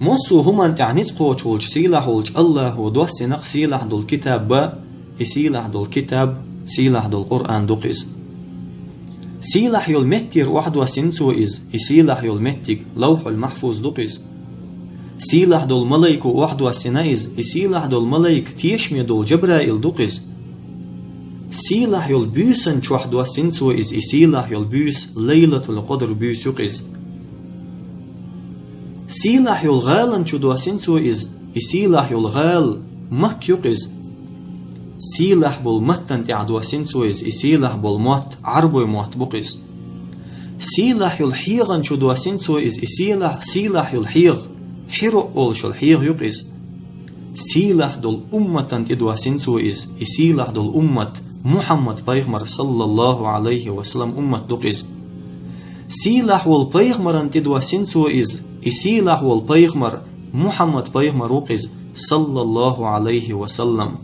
موسو هما تعنيت قوش سيلح ولج الله ودوس نق سيلح دول كتاب با سيلح دول كتاب سيلح دول قرآن دوقز سيلح يول متير واحد وسنسو إز سيلح يول متير لوح المحفوظ دوقز سيلح دول ملايك واحد وسنائز سيلح دول ملايك تيشمي دول جبرائيل دوقز سيلح يول بيسن واحد وسنسو إز سيلح يول بيس ليلة القدر بيس يقز سيلح يول غالن شدو سنسو إز سيلح يول غال مك يقز سيلح بول متن تعدو سنسو إز سيلح بول موت عربو موت بقز سيلح يول حيغن شدو سنسو إز سيلح يول حيغ حيرو أول شو الحيغ يقز سيلح دول أمة تدو سنسو إز سيلح دول أمة محمد بيغمر صلى الله عليه وسلم أمة دقز سيلح والبيغمر تدو سنسو إز سيلح والبيغمر محمد بيغمر وقز صلى الله عليه وسلم